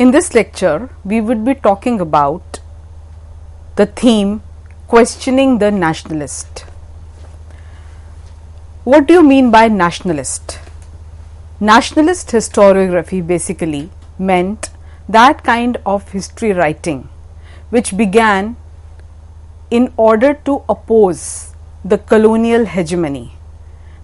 In this lecture, we would be talking about the theme questioning the nationalist. What do you mean by nationalist? Nationalist historiography basically meant that kind of history writing which began in order to oppose the colonial hegemony,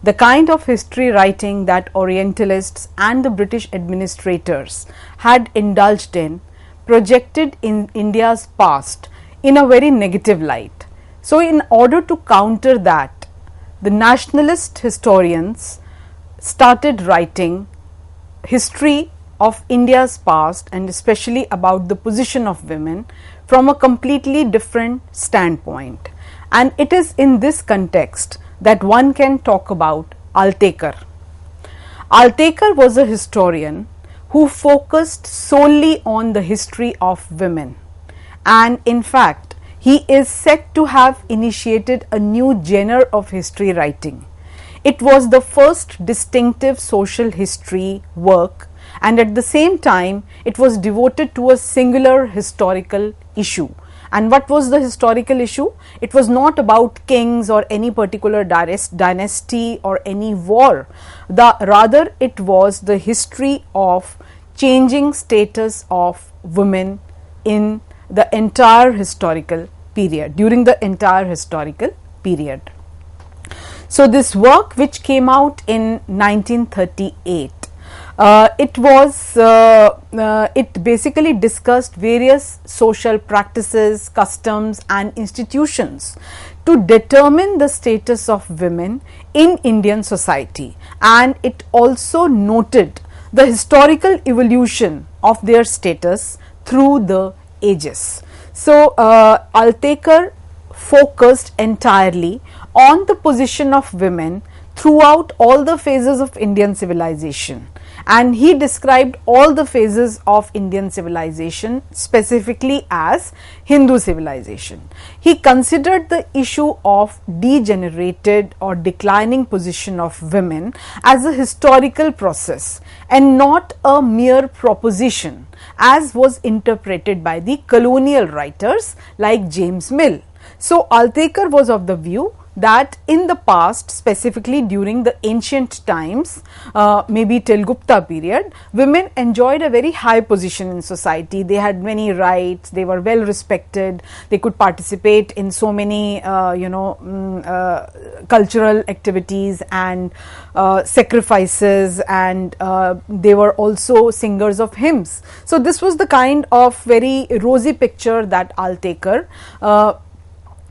the kind of history writing that Orientalists and the British administrators had indulged in, projected in India's past in a very negative light. So, in order to counter that, the nationalist historians started writing history of India's past and especially about the position of women from a completely different standpoint. And it is in this context that one can talk about Altekar. Altekar was a historian who focused solely on the history of women, and in fact he is said to have initiated a new genre of history writing. It was the first distinctive social history work, and at the same time it was devoted to a singular historical issue. And what was the historical issue? It was not about kings or any particular dynasty or any war. Rather, it was the history of changing status of women in the entire historical period, during the entire historical period. So, this work which came out in 1938, it basically discussed various social practices, customs and institutions to determine the status of women in Indian society, and it also noted the historical evolution of their status through the ages. So, Altekar focused entirely on the position of women throughout all the phases of Indian civilization, and he described all the phases of Indian civilization specifically as Hindu civilization. He considered the issue of degenerated or declining position of women as a historical process and not a mere proposition as was interpreted by the colonial writers like James Mill. So, Altekar was of the view that in the past, specifically during the ancient times, maybe till Gupta period, women enjoyed a very high position in society. They had many rights, they were well respected, they could participate in so many cultural activities and sacrifices, and they were also singers of hymns. So, this was the kind of very rosy picture that Altekar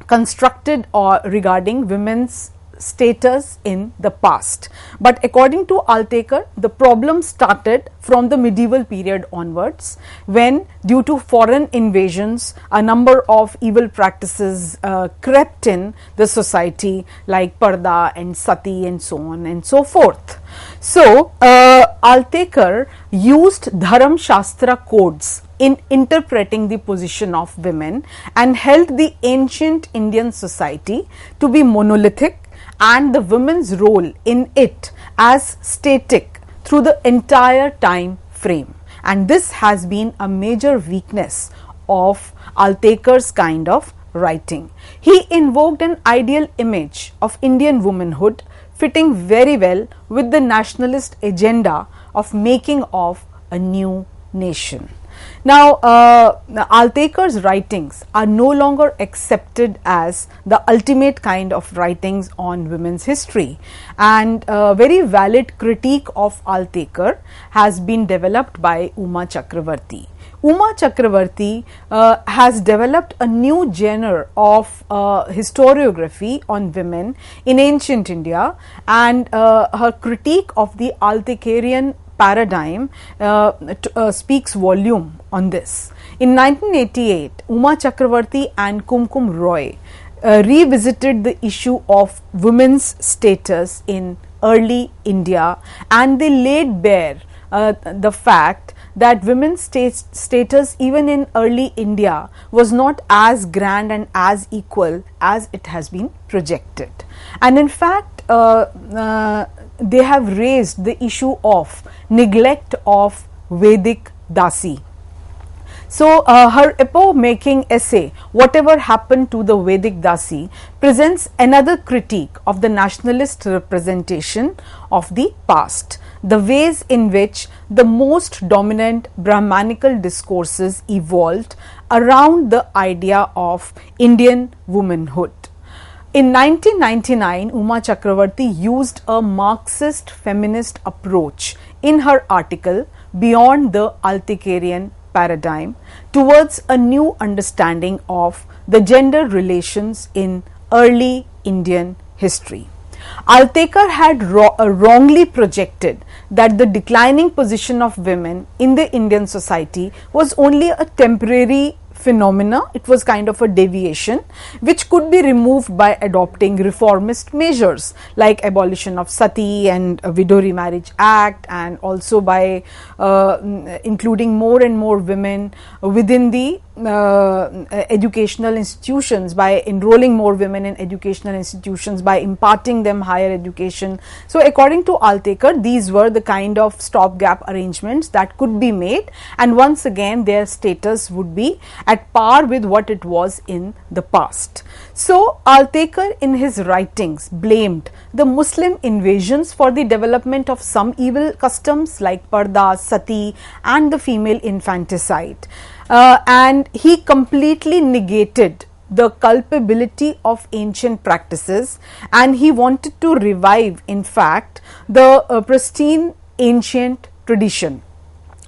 constructed or regarding women's status in the past. But according to Altekar, the problem started from the medieval period onwards, when due to foreign invasions a number of evil practices crept in the society like parda and sati and so on and so forth. So, Altekar used Dharam Shastra codes in interpreting the position of women and held the ancient Indian society to be monolithic and the women's role in it as static through the entire time frame. And this has been a major weakness of Altekar's kind of writing. He invoked an ideal image of Indian womanhood fitting very well with the nationalist agenda of making of a new nation. Now, Altekar's writings are no longer accepted as the ultimate kind of writings on women's history, and a very valid critique of Altekar has been developed by Uma Chakravarti. Uma Chakravarti has developed a new genre of historiography on women in ancient India, and her critique of the Altekarian paradigm speaks volume on this. In 1988, Uma Chakravarti and Kumkum Roy revisited the issue of women's status in early India, and they laid bare the fact that women's status even in early India was not as grand and as equal as it has been projected. And in fact, they have raised the issue of neglect of Vedic Dasi. So, her epoch-making essay, Whatever Happened to the Vedic Dasi, presents another critique of the nationalist representation of the past, the ways in which the most dominant Brahmanical discourses evolved around the idea of Indian womanhood. In 1999, Uma Chakravarti used a Marxist feminist approach in her article Beyond the Altekarian Paradigm towards a new understanding of the gender relations in early Indian history. Altekar had wrongly projected that the declining position of women in the Indian society was only a temporary phenomena. It was kind of a deviation which could be removed by adopting reformist measures like abolition of sati and widow remarriage act, and also by including more and more women within the educational institutions, by enrolling more women in educational institutions, by imparting them higher education. So, according to Altekar, these were the kind of stopgap arrangements that could be made, and once again their status would be at par with what it was in the past. So, Altekar in his writings blamed the Muslim invasions for the development of some evil customs like parda, sati and the female infanticide. And he completely negated the culpability of ancient practices, and he wanted to revive, in fact, the pristine ancient tradition,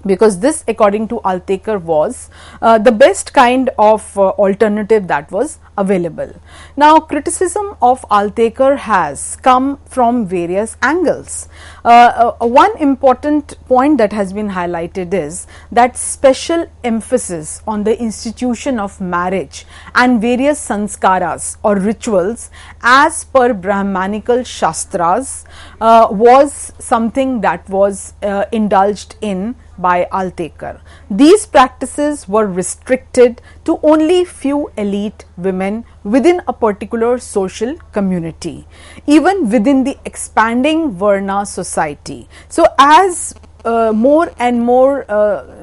because this, according to Altekar, was the best kind of alternative that was available. Now, criticism of Altekar has come from various angles. One important point that has been highlighted is that special emphasis on the institution of marriage and various sanskaras or rituals as per Brahmanical Shastras was something that was indulged in by Altekar. These practices were restricted to only few elite women within a particular social community, even within the expanding Varna society. So, as more and more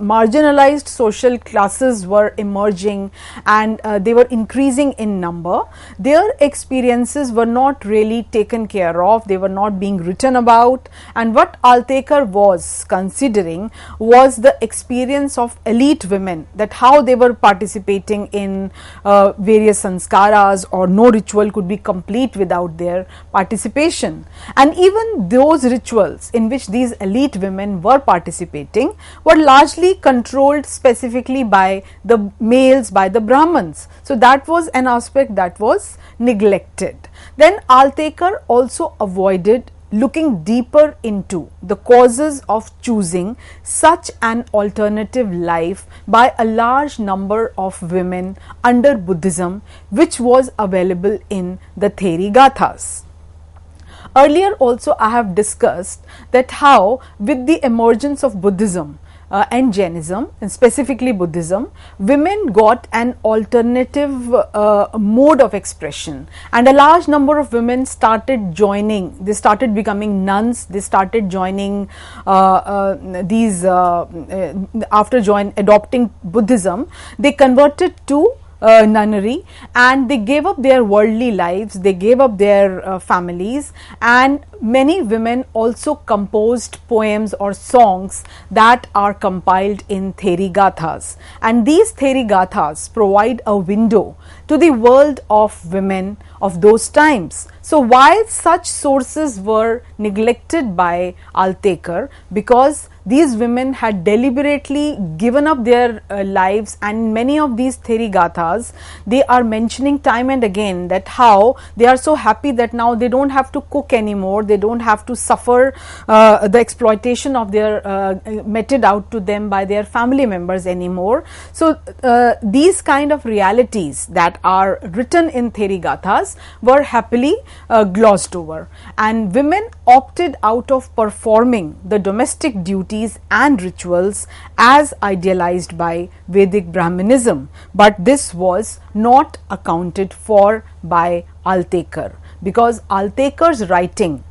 marginalized social classes were emerging and they were increasing in number, their experiences were not really taken care of, they were not being written about, and what Altekar was considering was the experience of elite women, that how they were participating in various sanskaras, or no ritual could be complete without their participation. And even those rituals in which these elite women were participating were largely controlled specifically by the males, by the Brahmins. So, that was an aspect that was neglected. Then Altekar also avoided looking deeper into the causes of choosing such an alternative life by a large number of women under Buddhism, which was available in the Therigathas. Earlier also I have discussed that how with the emergence of Buddhism and Jainism, and specifically Buddhism, women got an alternative mode of expression, and a large number of women started joining, they started becoming nuns, they started joining these after adopting Buddhism, they converted to nunnery, and they gave up their worldly lives, they gave up their families, and many women also composed poems or songs that are compiled in Therigathas, and these Therigathas provide a window to the world of women of those times. So, while such sources were neglected by Altekar, because these women had deliberately given up their lives, and many of these Therigathas, they are mentioning time and again that how they are so happy that now they do not have to cook anymore, they do not have to suffer the exploitation of their meted out to them by their family members anymore. So, these kind of realities that are written in Therigathas were happily glossed over, and women opted out of performing the domestic duties and rituals as idealized by Vedic Brahmanism, but this was not accounted for by Altekar, because Altekar's writing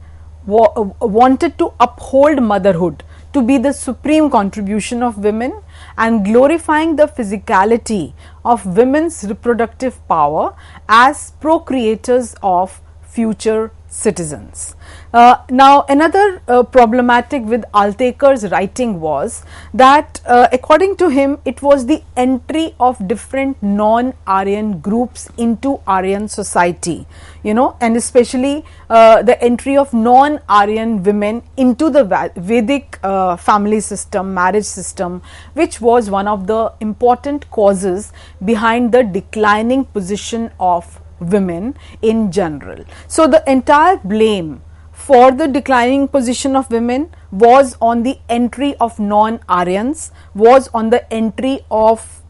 wanted to uphold motherhood to be the supreme contribution of women, and glorifying the physicality of women's reproductive power as procreators of future citizens. Now, another problematic with Altekar's writing was that according to him, it was the entry of different non-Aryan groups into Aryan society, and especially the entry of non-Aryan women into the Vedic family system, marriage system, which was one of the important causes behind the declining position of women in general. So, the entire blame for the declining position of women was on the entry of non-Aryans, was on the entry of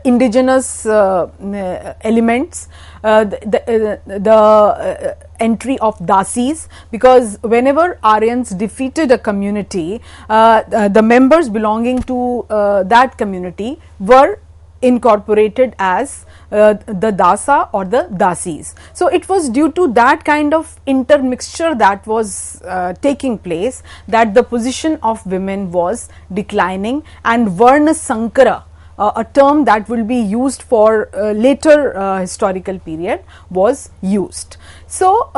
indigenous elements, the entry of Dasis, because whenever Aryans defeated a community, the members belonging to that community were incorporated as the Dasa or the Dasis. So, it was due to that kind of intermixture that was taking place that the position of women was declining, and Varna Sankara, a term that will be used for later historical period, was used. So,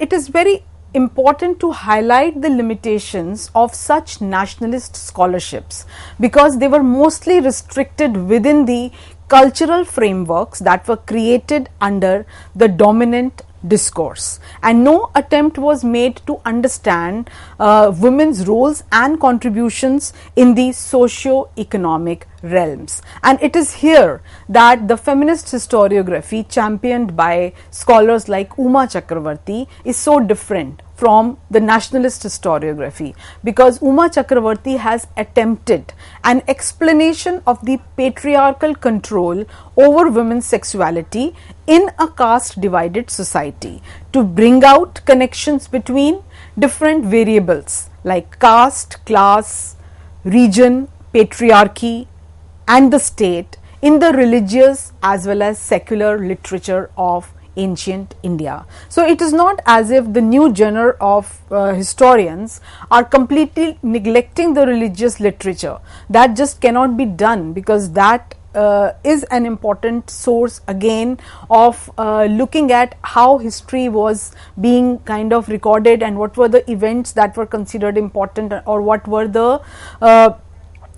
it is very important to highlight the limitations of such nationalist scholarships, because they were mostly restricted within the cultural frameworks that were created under the dominant discourse, and no attempt was made to understand women's roles and contributions in the socio-economic realms. And it is here that the feminist historiography championed by scholars like Uma Chakravarti is so different from the nationalist historiography, because Uma Chakravarti has attempted an explanation of the patriarchal control over women's sexuality in a caste divided society to bring out connections between different variables like caste, class, region, patriarchy and the state in the religious as well as secular literature of ancient India. So, it is not as if the new genre of historians are completely neglecting the religious literature. That just cannot be done, because that is an important source again of looking at how history was being kind of recorded and what were the events that were considered important, or what were the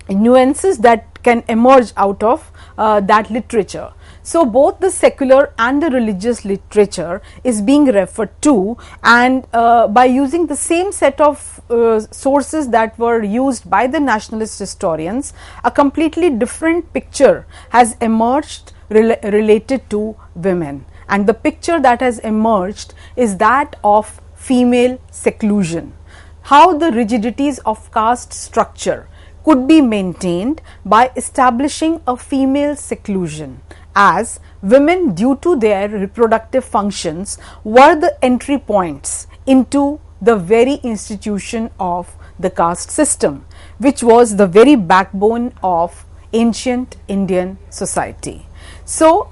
nuances that can emerge out of that literature. So, both the secular and the religious literature is being referred to, and by using the same set of sources that were used by the nationalist historians, a completely different picture has emerged related to women, and the picture that has emerged is that of female seclusion. How the rigidities of caste structure could be maintained by establishing a female seclusion, as women, due to their reproductive functions, were the entry points into the very institution of the caste system, which was the very backbone of ancient Indian society. So,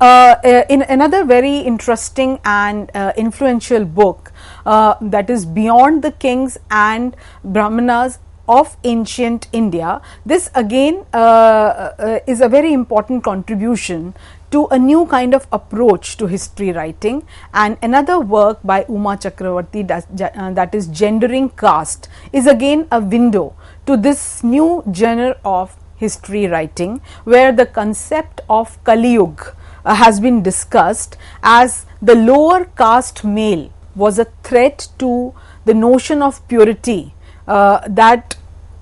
in another very interesting and influential book, that is Beyond the Kings and Brahmanas of Ancient India, this again is a very important contribution to a new kind of approach to history writing, and another work by Uma Chakravarti, that is Gendering Caste, is again a window to this new genre of history writing, where the concept of Kali Yuga has been discussed, as the lower caste male was a threat to the notion of purity that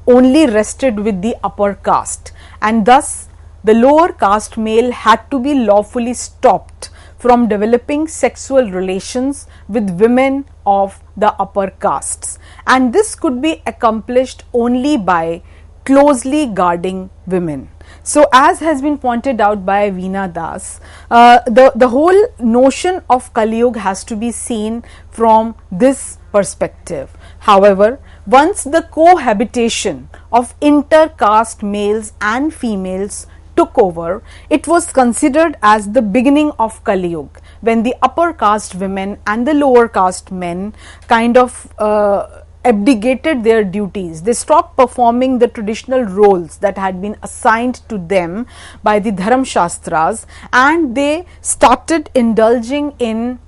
only rested with the upper caste, and thus the lower caste male had to be lawfully stopped from developing sexual relations with women of the upper castes, and this could be accomplished only by closely guarding women. So, as has been pointed out by Veena Das, the whole notion of Kali Yuga has to be seen from this perspective. However, once the cohabitation of inter-caste males and females took over, it was considered as the beginning of Kali Yuga, when the upper caste women and the lower caste men kind of abdicated their duties. They stopped performing the traditional roles that had been assigned to them by the Dharam Shastras, and they started indulging in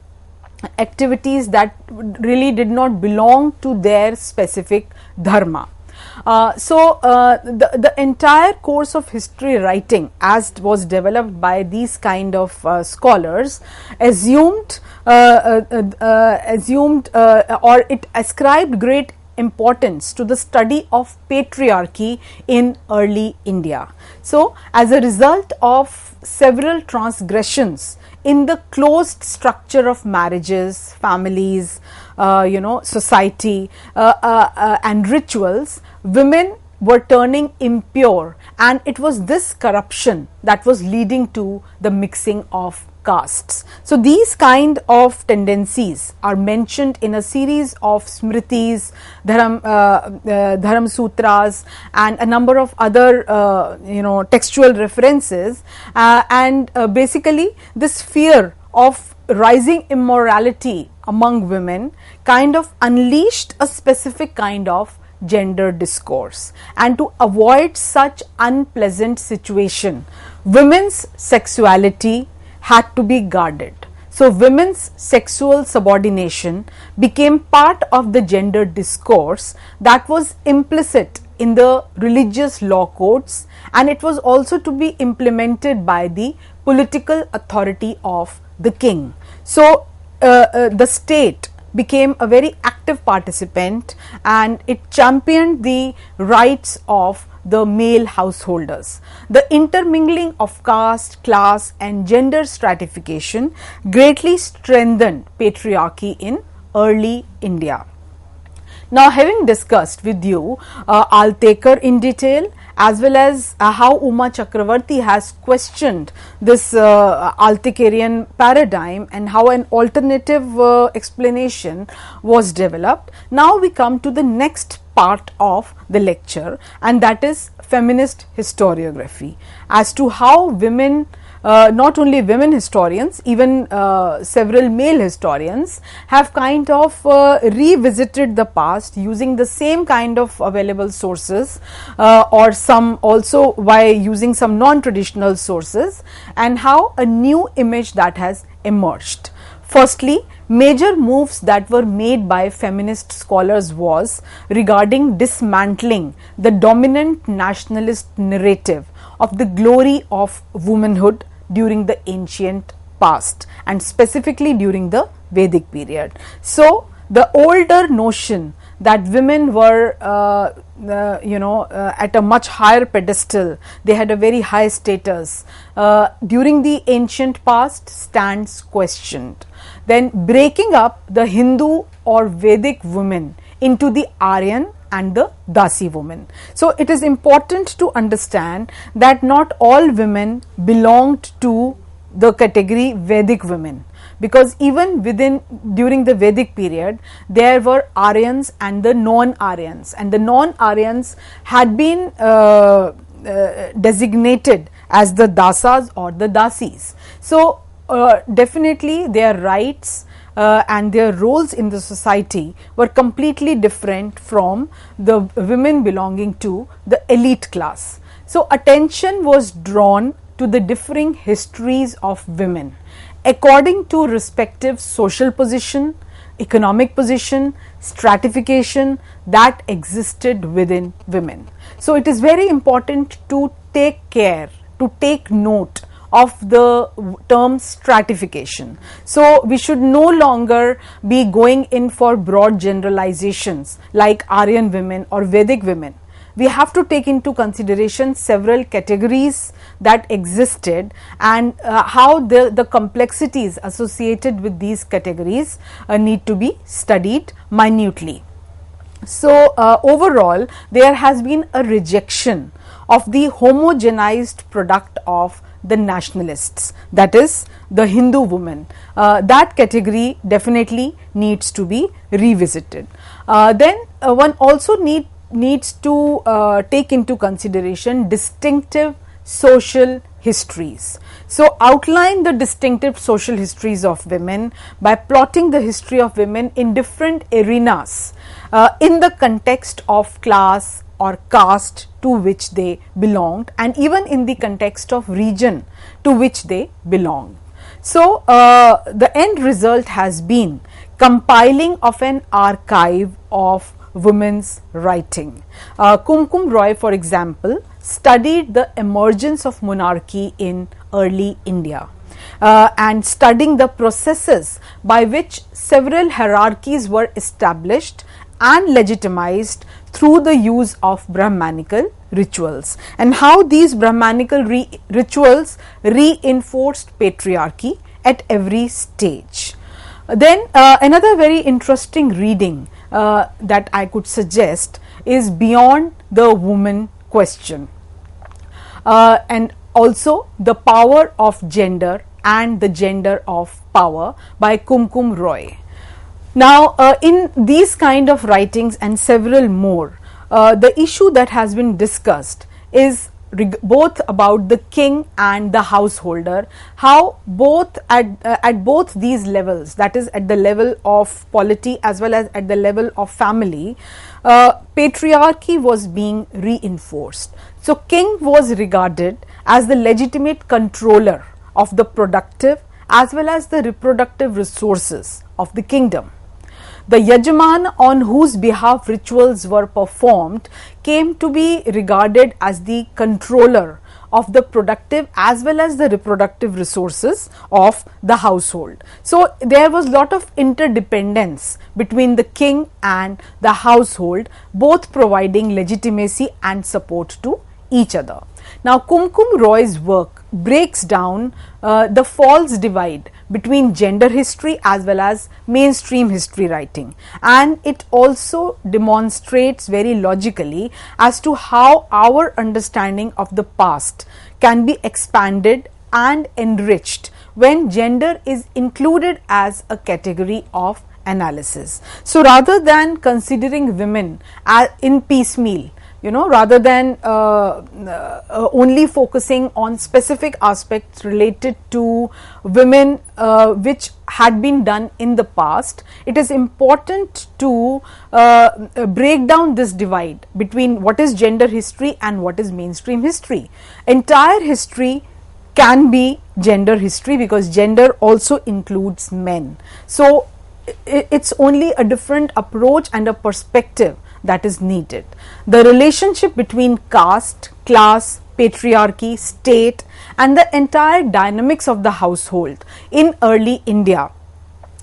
activities that really did not belong to their specific dharma. The entire course of history writing, as was developed by these kind of scholars, assumed or it ascribed great importance to the study of patriarchy in early India. So, as a result of several transgressions in the closed structure of marriages, families, society and rituals, women were turning impure, and it was this corruption that was leading to the mixing of castes. So, these kind of tendencies are mentioned in a series of smritis, Dharam Sutras, and a number of other textual references, and basically this fear of rising immorality among women kind of unleashed a specific kind of gender discourse, and to avoid such unpleasant situation, women's sexuality had to be guarded. So, women's sexual subordination became part of the gender discourse that was implicit in the religious law codes, and it was also to be implemented by the political authority of the king. So, the state became a very active participant, and it championed the rights of the male householders. The intermingling of caste, class and gender stratification greatly strengthened patriarchy in early India. Now, having discussed with you Altekar in detail, as well as how Uma Chakravarti has questioned this Altekarian paradigm and how an alternative explanation was developed, now we come to the next part of the lecture, and that is feminist historiography, as to how women, not only women historians, even several male historians have kind of revisited the past using the same kind of available sources, or some also by using some non-traditional sources, and how a new image that has emerged. Firstly, major moves that were made by feminist scholars was regarding dismantling the dominant nationalist narrative of the glory of womanhood during the ancient past, and specifically during the Vedic period. So, the older notion that women were at a much higher pedestal, they had a very high status during the ancient past stands questioned. Then breaking up the Hindu or Vedic women into the Aryan and the Dasi woman. So, it is important to understand that not all women belonged to the category Vedic women, because even during the Vedic period there were Aryans and the non-Aryans, and the non-Aryans had been designated as the Dasas or the Dasis. So, definitely their rights and their roles in the society were completely different from the women belonging to the elite class. So, attention was drawn to the differing histories of women according to respective social position, economic position, stratification that existed within women. So, it is very important to take care, to take note of the term stratification. So, we should no longer be going in for broad generalizations like Aryan women or Vedic women. We have to take into consideration several categories that existed, and how the complexities associated with these categories need to be studied minutely. So, overall there has been a rejection of the homogenized product of the nationalists, that is the Hindu woman. That category definitely needs to be revisited. Then one also needs to take into consideration distinctive social histories. So, outline the distinctive social histories of women by plotting the history of women in different arenas in the context of class or caste to which they belonged, and even in the context of region to which they belong. So, the end result has been compiling of an archive of women's writing. Kumkum Roy, for example, studied the emergence of monarchy in early India. And studying the processes by which several hierarchies were established and legitimized through the use of Brahmanical rituals, and how these Brahmanical rituals reinforced patriarchy at every stage. Then another very interesting reading that I could suggest is Beyond the Woman Question, and also The Power of Gender and the Gender of Power by Kumkum Roy. Now, in these kind of writings and several more, the issue that has been discussed is both about the king and the householder, how both at both these levels, that is at the level of polity as well as at the level of family, patriarchy was being reinforced. So, king was regarded as the legitimate controller of the productive as well as the reproductive resources of the kingdom. The Yajaman on whose behalf rituals were performed came to be regarded as the controller of the productive as well as the reproductive resources of the household. So, there was lot of interdependence between the king and the household, both providing legitimacy and support to each other. Now, Kumkum Roy's work breaks down the false divide between gender history as well as mainstream history writing, and it also demonstrates very logically as to how our understanding of the past can be expanded and enriched when gender is included as a category of analysis. So, rather than considering women in piecemeal, rather than only focusing on specific aspects related to women which had been done in the past, it is important to break down this divide between what is gender history and what is mainstream history. Entire history can be gender history because gender also includes men. So, it's only a different approach and a perspective that is needed. The relationship between caste, class, patriarchy, state and the entire dynamics of the household in early India,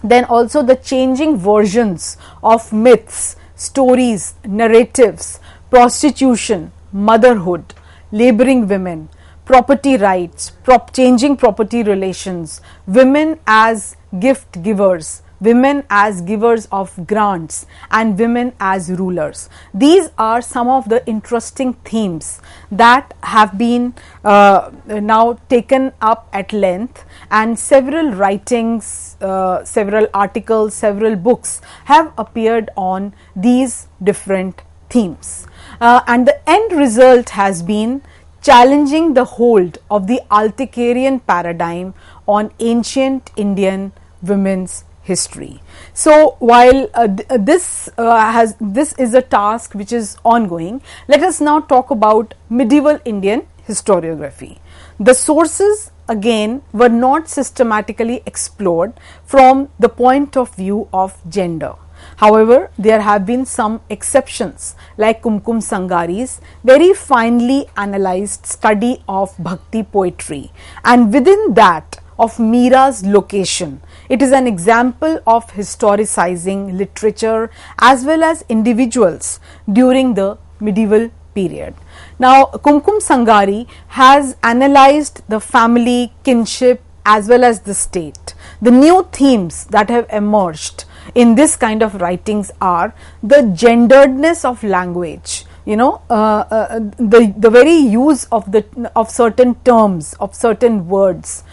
then also the changing versions of myths, stories, narratives, prostitution, motherhood, laboring women, property rights, changing property relations, women as gift givers, women as givers of grants and women as rulers. These are some of the interesting themes that have been now taken up at length, and several writings, several articles, several books have appeared on these different themes. And the end result has been challenging the hold of the Altikarian paradigm on ancient Indian women's history. So, while this is a task which is ongoing, let us now talk about medieval Indian historiography. The sources again were not systematically explored from the point of view of gender. However, there have been some exceptions like Kumkum Sangari's very finely analyzed study of Bhakti poetry, and within that of Meera's location. It is an example of historicizing literature as well as individuals during the medieval period. Now, Kumkum Sangari has analyzed the family, kinship as well as the state. The new themes that have emerged in this kind of writings are the genderedness of language, the very use of certain terms, of certain words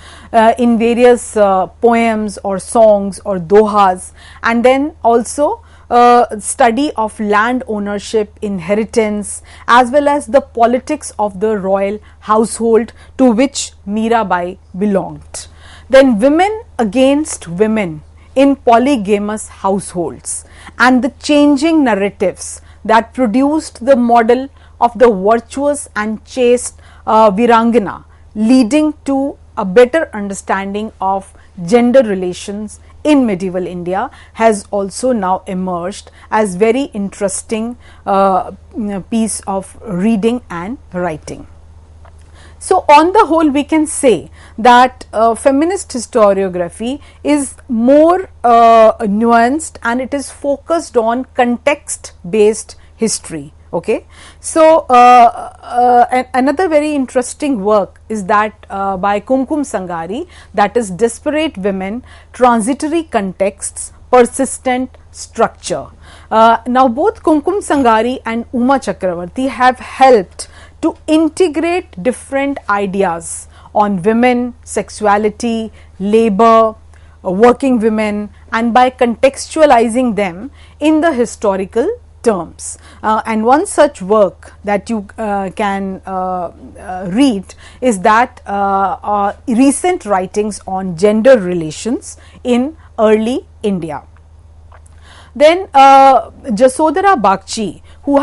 in various poems or songs or dohas, and then also study of land ownership, inheritance as well as the politics of the royal household to which Mirabai belonged. Then women against women in polygamous households and the changing narratives that produced the model of the virtuous and chaste Virangana, leading to a better understanding of gender relations in medieval India, has also now emerged as very interesting piece of reading and writing. So, on the whole, we can say that feminist historiography is more nuanced and it is focused on context based history. Okay. So, another very interesting work is that by Kumkum Sangari, that is Desperate Women, Transitory Contexts, Persistent Structure. Now, both Kumkum Sangari and Uma Chakravarti have helped to integrate different ideas on women, sexuality, labor, working women, and by contextualizing them in the historical terms. And one such work that you can read is that recent writings on gender relations in early India. Then Jasodhara Bagchi, who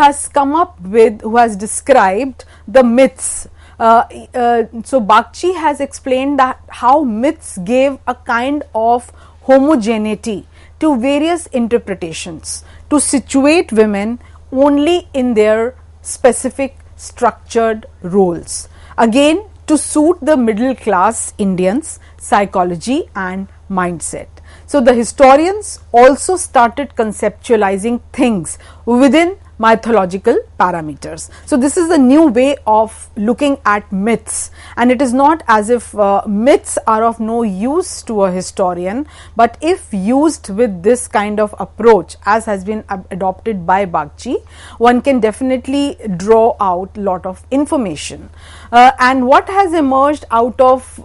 has described the myths. So Bagchi has explained that how myths gave a kind of homogeneity to various interpretations to situate women only in their specific structured roles, again to suit the middle class Indians' psychology and mindset. So, the historians also started conceptualizing things within mythological parameters. So, this is a new way of looking at myths, and it is not as if myths are of no use to a historian, but if used with this kind of approach as has been adopted by Bagchi, one can definitely draw out lot of information. And what has emerged out of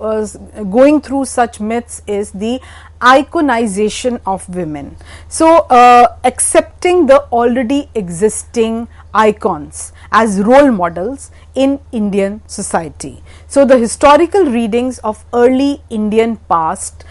going through such myths is the iconization of women. So, accepting the already existing icons as role models in Indian society. So, the historical readings of early Indian past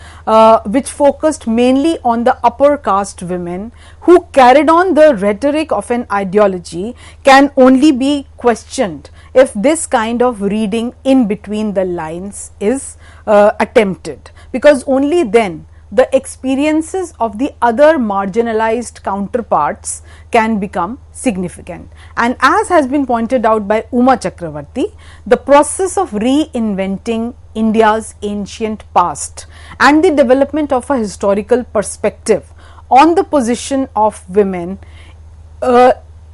which focused mainly on the upper caste women who carried on the rhetoric of an ideology can only be questioned if this kind of reading in between the lines is attempted, because only then the experiences of the other marginalized counterparts can become significant. And as has been pointed out by Uma Chakravarti, the process of reinventing India's ancient past and the development of a historical perspective on the position of women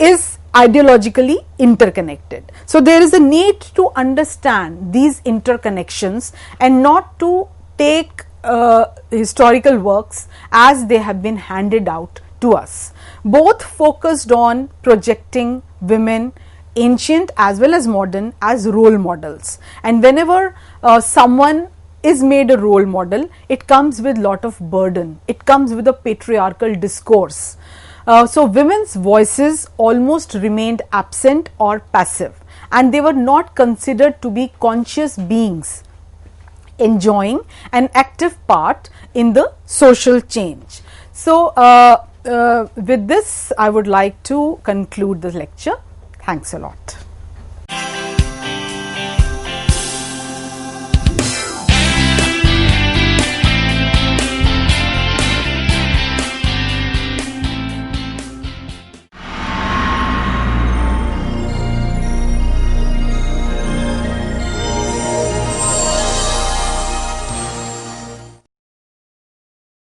is ideologically interconnected. So, there is a need to understand these interconnections and not to take historical works as they have been handed out to us. Both focused on projecting women, ancient as well as modern, as role models, and whenever someone is made a role model, it comes with lot of burden, it comes with a patriarchal discourse. So, women's voices almost remained absent or passive, and they were not considered to be conscious beings enjoying an active part in the social change. So, with this I would like to conclude the lecture. Thanks a lot.